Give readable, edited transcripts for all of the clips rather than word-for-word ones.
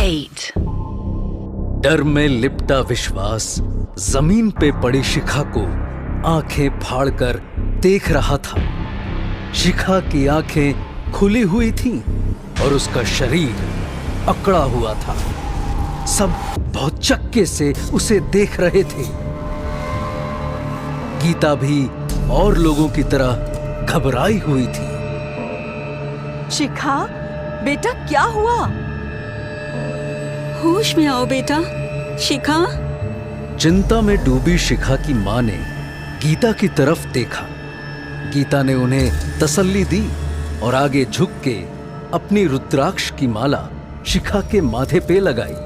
8. डर में लिपटा विश्वास जमीन पे पड़ी शिखा को आंखें फाड़कर देख रहा था। शिखा की आंखें खुली हुई थीं और उसका शरीर अकड़ा हुआ था। सब बहुत चक्के से उसे देख रहे थे। गीता भी और लोगों की तरह घबराई हुई थी। शिखा, बेटा क्या हुआ? होश में आओ बेटा। शिखा। चिंता में डूबी शिखा की मां ने गीता की तरफ देखा। गीता ने उन्हें तसल्ली दी और आगे झुक के अपनी रुद्राक्ष की माला शिखा के माथे पे लगाई।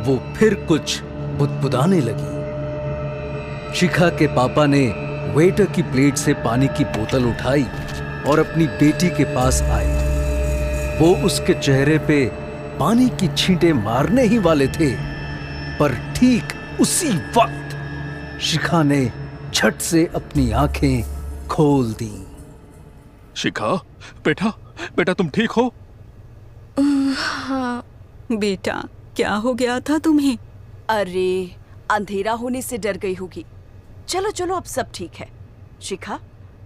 वो फिर कुछ बुदबुदाने लगी। शिखा के पापा ने वेटर की प्लेट से पानी की बोतल उठाई और अपनी बेटी के पास आए। वो उसके चेहरे पे पानी की छींटे मारने ही वाले थे, पर ठीक उसी वक्त शिखा ने झट से अपनी आंखें खोल दी। शिखा, बेटा बेटा तुम ठीक हो? हाँ बेटा, क्या हो गया था तुम्हें? अरे, अंधेरा होने से डर गई होगी। चलो चलो, अब सब ठीक है। शिखा,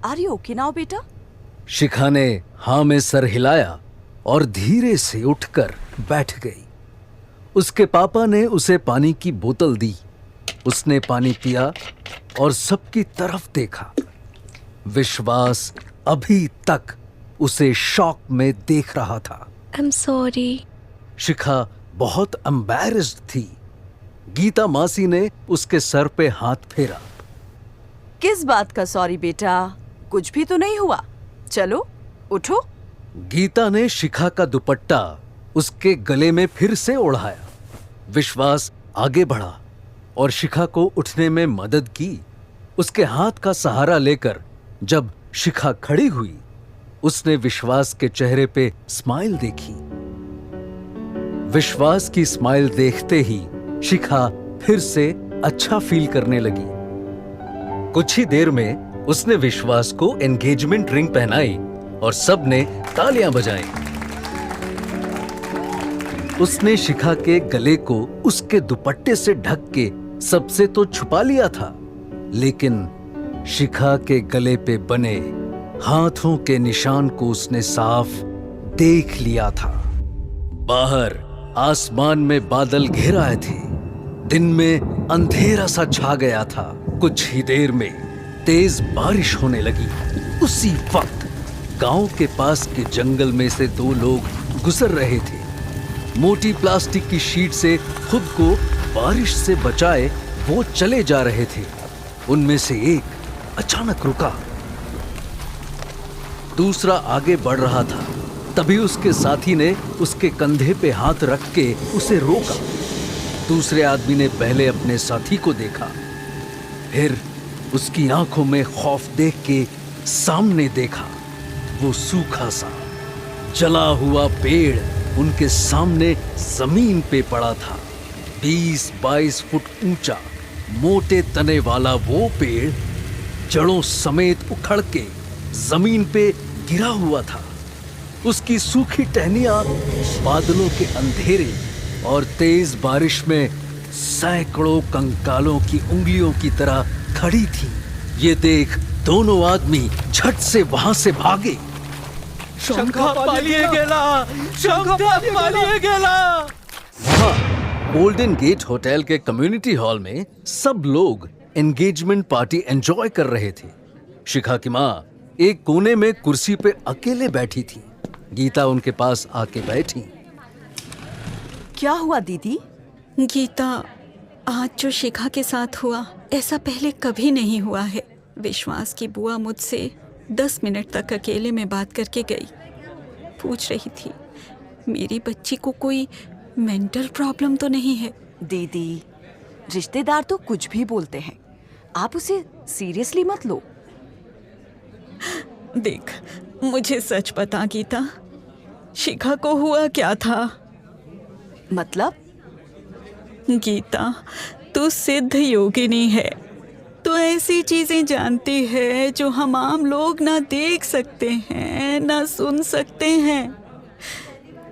आर यू ओके नाउ बेटा? शिखा ने हाँ में सर हिलाया और धीरे से उठकर बैठ गई। उसके पापा ने उसे पानी की बोतल दी। उसने पानी पिया और सबकी तरफ देखा। विश्वास अभी तक उसे शॉक में देख रहा था। I'm sorry. शिखा बहुत एम्बैरेस्ड थी। गीता मासी ने उसके सर पे हाथ फेरा। किस बात का सॉरी बेटा? कुछ भी तो नहीं हुआ। चलो उठो। गीता ने शिखा का दुपट्टा उसके गले में फिर से ओढ़ाया। विश्वास आगे बढ़ा और शिखा को उठने में मदद की। उसके हाथ का सहारा लेकर जब शिखा खड़ी हुई, उसने विश्वास के चेहरे पे स्माइल देखी। विश्वास की स्माइल देखते ही शिखा फिर से अच्छा फील करने लगी। कुछ ही देर में उसने विश्वास को एंगेजमेंट रिंग पहनाई और सबने तालियां बजाई। उसने शिखा के गले को उसके दुपट्टे से ढक के सबसे तो छुपा लिया था, लेकिन शिखा के गले पे बने हाथों के निशान को उसने साफ देख लिया था। बाहर आसमान में बादल घिर आए थे। दिन में अंधेरा सा छा गया था। कुछ ही देर में तेज बारिश होने लगी। उसी वक्त गांव के पास के जंगल में से दो लोग गुजर रहे थे। मोटी प्लास्टिक की शीट से खुद को बारिश से बचाए वो चले जा रहे थे। उनमें से एक अचानक रुका, दूसरा आगे बढ़ रहा था। तभी उसके साथी ने उसके कंधे पे हाथ रख के उसे रोका। दूसरे आदमी ने पहले अपने साथी को देखा, फिर उसकी आंखों में खौफ देख के सामने देखा। वो सूखा सा जला हुआ पेड़ उनके सामने जमीन पे पड़ा था। 20-22 फुट ऊंचा मोटे तने वाला वो पेड़ जड़ों समेत उखड़ के जमीन पे गिरा हुआ था। उसकी सूखी टहनियां बादलों के अंधेरे और तेज बारिश में सैकड़ों कंकालों की उंगलियों की तरह खड़ी थी। ये देख दोनों आदमी झट से वहां से भागे। शंखा पालिए गेला, शंखा पालिए गेला। वहां गोल्डन गेट होटल के कम्युनिटी हॉल में सब लोग एंगेजमेंट पार्टी एंजॉय कर रहे थे। शिखा की माँ एक कोने में कुर्सी पे अकेले बैठी थी। गीता उनके पास आके बैठी। क्या हुआ दीदी? गीता, आज जो शिखा के साथ हुआ ऐसा पहले कभी नहीं हुआ है। विश्वास की बुआ मुझसे 10 मिनट तक अकेले में बात करके गई। पूछ रही थी मेरी बच्ची को कोई मेंटल प्रॉब्लम तो नहीं है। दीदी, रिश्तेदार तो कुछ भी बोलते हैं, आप उसे सीरियसली मत लो। देख, मुझे सच बता गीता, शिखा को हुआ क्या था? मतलब? गीता, तू सिद्ध योगिनी है। तो ऐसी चीजें जानती है जो हम आम लोग ना देख सकते हैं ना सुन सकते हैं।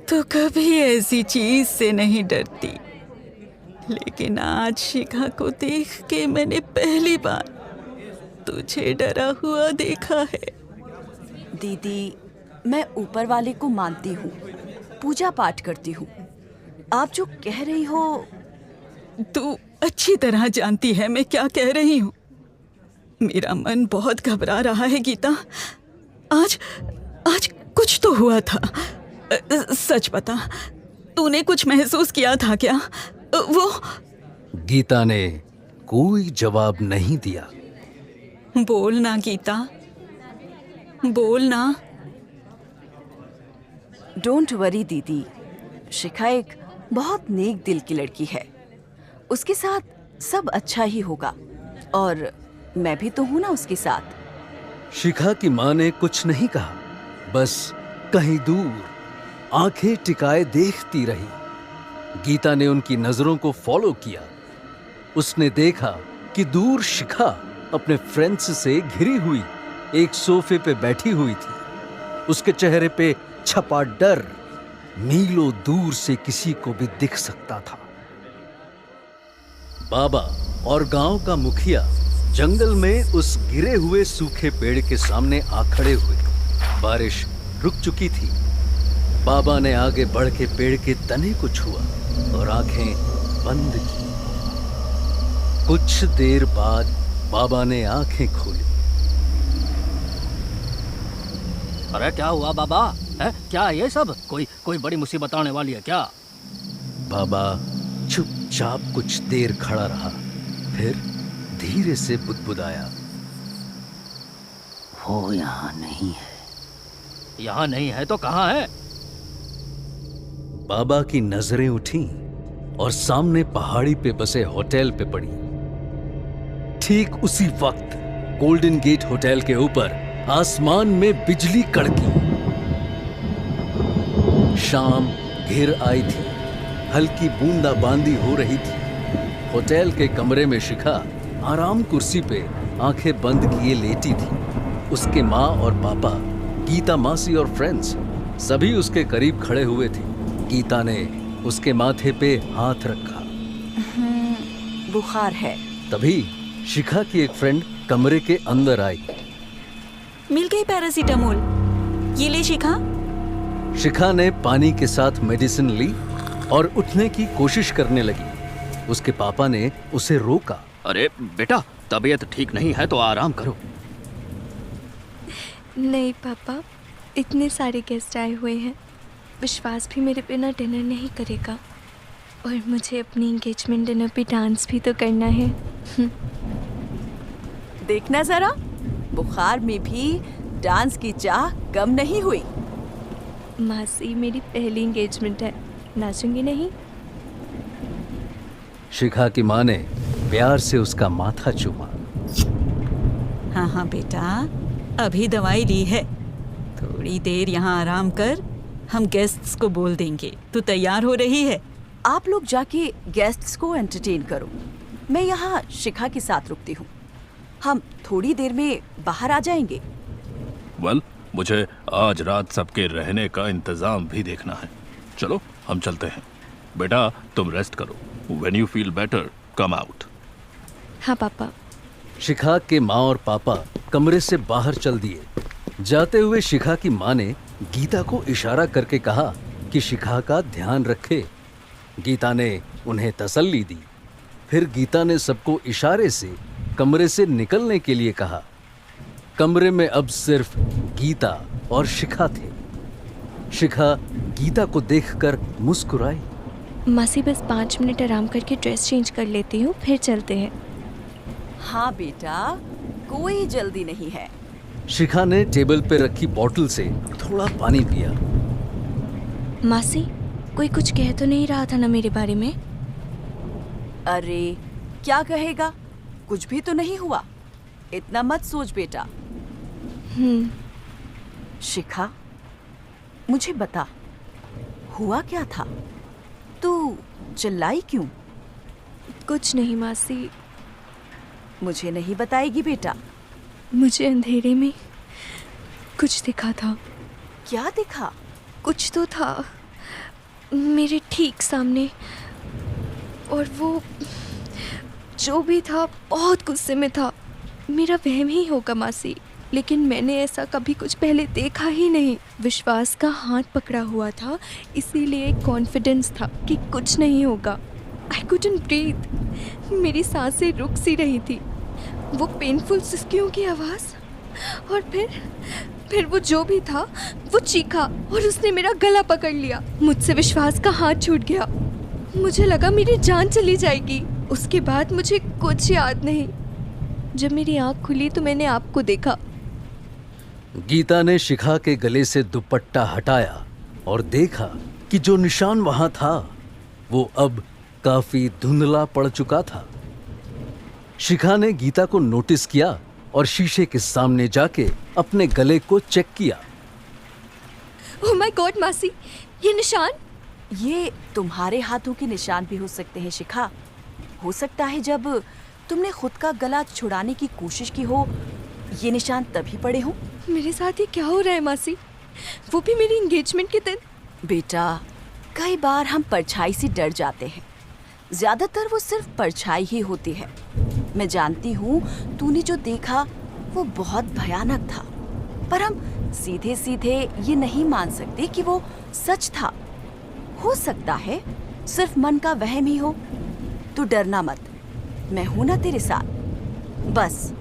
तो कभी ऐसी चीज से नहीं डरती, लेकिन आज शिखा को देख के मैंने पहली बार तुझे डरा हुआ देखा है। दीदी, मैं ऊपर वाले को मानती हूँ, पूजा पाठ करती हूँ। आप जो कह रही हो, तू अच्छी तरह जानती है मैं क्या कह रही हूँ। मेरा मन बहुत घबरा रहा है गीता। आज कुछ तो हुआ था। सच बता, तूने कुछ महसूस किया था क्या? वो गीता ने कोई जवाब नहीं दिया। बोलना गीता, बोलना। डोंट वरी दीदी, शिखा एक बहुत नेक दिल की लड़की है। उसके साथ सब अच्छा ही होगा, और मैं भी तो हूं ना उसके साथ। शिखा की मां ने कुछ नहीं कहा, बस कहीं दूर आंखें टिकाए देखती रही। गीता ने उनकी नजरों को फॉलो किया। उसने देखा कि दूर शिखा अपने फ्रेंड्स से घिरी हुई एक सोफे पे बैठी हुई थी। उसके चेहरे पे छपा डर मीलों दूर से किसी को भी दिख सकता था। बाबा और गांव का मुखिया जंगल में उस गिरे हुए सूखे पेड़ के सामने आ खड़े हुए। बारिश रुक चुकी थी। बाबा ने आगे बढ़ के पेड़ के तने को छुआ और आंखें बंद की। कुछ देर बाद बाबा ने आंखें खोली। अरे क्या हुआ बाबा? है क्या ये सब? कोई बड़ी मुसीबत आने वाली है क्या? बाबा चुपचाप कुछ देर खड़ा रहा, फिर धीरे से बुदबुदाया। वो यहाँ नहीं है। यहाँ नहीं है तो कहाँ है? बाबा की नजरें उठी और सामने पहाड़ी पे बसे होटल पे पड़ी। ठीक उसी वक्त गोल्डन गेट होटल के ऊपर आसमान में बिजली कड़की। शाम घिर आई थी, हल्की बूंदाबांदी हो रही थी। होटल के कमरे में शिखा आराम कुर्सी पे आंखें बंद किए लेटी थी। उसके माँ और पापा, गीता मासी और फ्रेंड्स सभी उसके करीब खड़े हुए थे। गीता ने उसके माथे पे हाथ रखा। बुखार है। तभी शिखा की एक फ्रेंड कमरे के अंदर आई। मिल गई पैरासीटामोल, ये ले शिखा। शिखा ने पानी के साथ मेडिसिन ली और उठने की कोशिश करने लगी। उसके पापा ने उसे रोका। अरे बेटा, तबीयत ठीक नहीं है तो आराम करो। नहीं पापा, इतने सारे गेस्ट आए हुए हैं, विश्वास भी मेरे बिना डिनर नहीं करेगा, और मुझे अपनी एंगेजमेंट डिनर पे डांस भी तो करना है। देखना जरा, बुखार में भी डांस की चाह कम नहीं हुई। मासी, मेरी पहली एंगेजमेंट है, नाचूंगी नहीं? शिखा की माँ ने प्यार से उसका माथा चूमा। हाँ हाँ बेटा, अभी दवाई ली है, थोड़ी देर यहाँ आराम कर, हम गेस्ट्स को बोल देंगे। तू तैयार हो रही है? आप लोग जाके गेस्ट्स को एंटरटेन करो, मैं यहाँ शिखा के साथ रुकती हूँ। हम थोड़ी देर में बाहर आ जाएंगे। वेल, मुझे आज रात सबके रहने का इंतजाम भी देखना है। चलो हम चलते हैं। बेटा तुम रेस्ट करो। When you feel better come out. हाँ पापा। शिखा के माँ और पापा कमरे से बाहर चल दिए। जाते हुए शिखा की माँ ने गीता को इशारा करके कहा कि शिखा का ध्यान रखे। गीता ने उन्हें तसल्ली दी। फिर गीता ने सबको इशारे से कमरे से निकलने के लिए कहा। कमरे में अब सिर्फ गीता और शिखा थे। शिखा गीता को देखकर मुस्कुराई। मासी, बस 5 मिनट आराम करके ड्रेस चेंज कर लेती हूँ, फिर चलते हैं। हाँ बेटा, कोई जल्दी नहीं है। शिखा ने टेबल पर रखी बोतल से थोड़ा पानी पिया। मासी, कोई कुछ कह तो नहीं रहा था ना मेरे बारे में? अरे क्या कहेगा, कुछ भी तो नहीं हुआ, इतना मत सोच बेटा। शिखा, मुझे बता, हुआ क्या था? तू चिल्लाई क्यों? कुछ नहीं मासी। मुझे नहीं बताएगी बेटा? मुझे अंधेरे में कुछ दिखा था। क्या दिखा? कुछ तो था, मेरे ठीक सामने, और वो जो भी था बहुत गुस्से में था। मेरा वहम ही होगा मासी, लेकिन मैंने ऐसा कभी कुछ पहले देखा ही नहीं। विश्वास का हाथ पकड़ा हुआ था, इसीलिए कॉन्फिडेंस था कि कुछ नहीं होगा। आई कुडंट ब्रीथ, मेरी सांसें रुक सी रही थी। वो पेनफुल सिसकियों की आवाज़, और फिर वो जो भी था वो चीखा और उसने मेरा गला पकड़ लिया। मुझसे विश्वास का हाथ छूट गया। मुझे लगा मेरी जान चली जाएगी। उसके बाद मुझे कुछ याद नहीं। जब मेरी आंख खुली तो मैंने आपको देखा। गीता ने शिखा के गले से दुपट्टा हटाया और देखा कि जो निशान वहां था वो अब काफी धुंधला पड़ चुका था। शिखा ने गीता को नोटिस किया और शीशे के सामने जाके अपने गले को चेक किया। ओह माय गॉड मासी, ये निशान! ये तुम्हारे हाथों के निशान भी हो सकते हैं शिखा। हो सकता है जब तुमने खुद का गला छुड़ाने की कोशिश की हो, ये निशान तभी पड़े हों। मेरे साथ ये क्या हो रहा है मासी? वो भी मेरी एंगेजमेंट के दिन। बेटा, कई बार हम परछाई से डर जाते हैं। ज्यादातर वो सिर्फ परछाई ही होती है। मैं जानती हूँ तूने जो देखा वो बहुत भयानक था, पर हम सीधे सीधे ये नहीं मान सकते कि वो सच था। हो सकता है सिर्फ मन का वहम ही हो। तू डरना मत, मैं हूं ना तेरे साथ। बस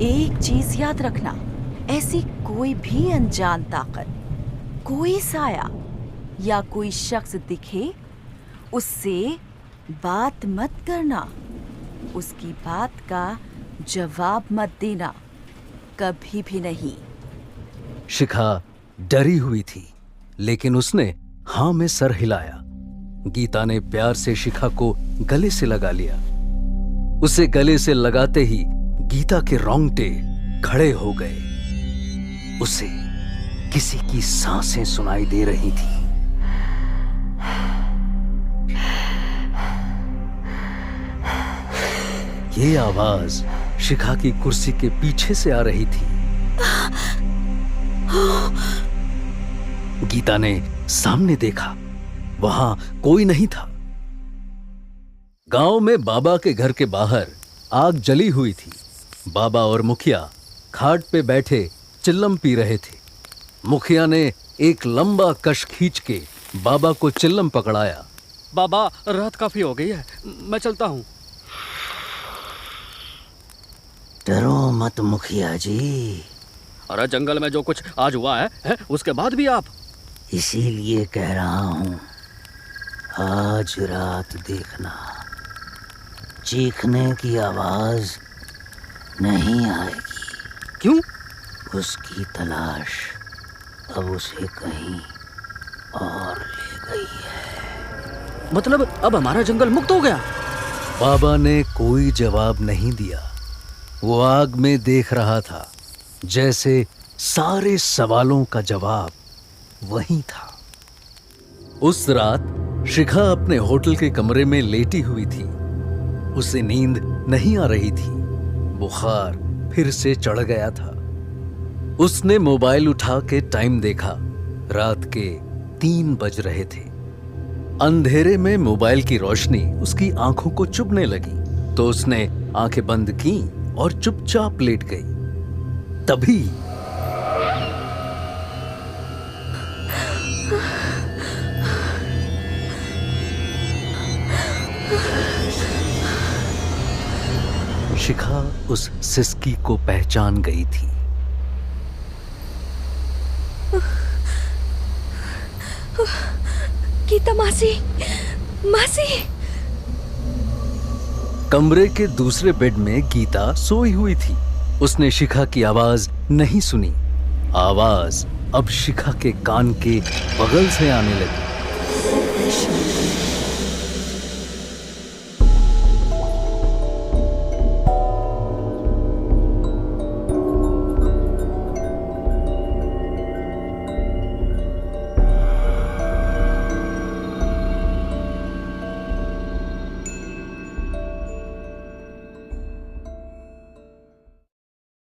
एक चीज याद रखना, ऐसी कोई भी अनजान ताकत, कोई साया या कोई शख्स दिखे, उससे बात मत करना, उसकी बात का जवाब मत देना, कभी भी नहीं। शिखा डरी हुई थी, लेकिन उसने हाँ में सर हिलाया। गीता ने प्यार से शिखा को गले से लगा लिया। उसे गले से लगाते ही गीता के रोंगटे खड़े हो गए। उसे किसी की सांसें सुनाई दे रही थी। ये आवाज शिखा की कुर्सी के पीछे से आ रही थी। गीता ने सामने देखा, वहां कोई नहीं था। गांव में बाबा के घर के बाहर आग जली हुई थी। बाबा और मुखिया खाट पे बैठे चिल्लम पी रहे थे। मुखिया ने एक लंबा कश खींच के बाबा को चिल्लम पकड़ाया। बाबा, रात काफी हो गई है, मैं चलता हूँ। डरो मत मुखिया जी। अरे जंगल में जो कुछ आज हुआ है उसके बाद भी आप? इसीलिए कह रहा हूं, आज रात देखना, चीखने की आवाज नहीं आएगी। क्यों? उसकी तलाश अब उसे कहीं और ले गई है। मतलब अब हमारा जंगल मुक्त हो गया? बाबा ने कोई जवाब नहीं दिया। वो आग में देख रहा था, जैसे सारे सवालों का जवाब वही था। उस रात शिखा अपने होटल के कमरे में लेटी हुई थी। उसे नींद नहीं आ रही थी। बुखार फिर से चढ़ गया था। उसने मोबाइल उठा के टाइम देखा। रात के 3 बज रहे थे। अंधेरे में मोबाइल की रोशनी उसकी आंखों को चुभने लगी, तो उसने आंखें बंद की और चुपचाप लेट गई। तभी शिखा उस सिसकी को पहचान गई थी। गीता मासी, मासी! कमरे के दूसरे बेड में गीता सोई हुई थी। उसने शिखा की आवाज नहीं सुनी। आवाज अब शिखा के कान के बगल से आने लगी।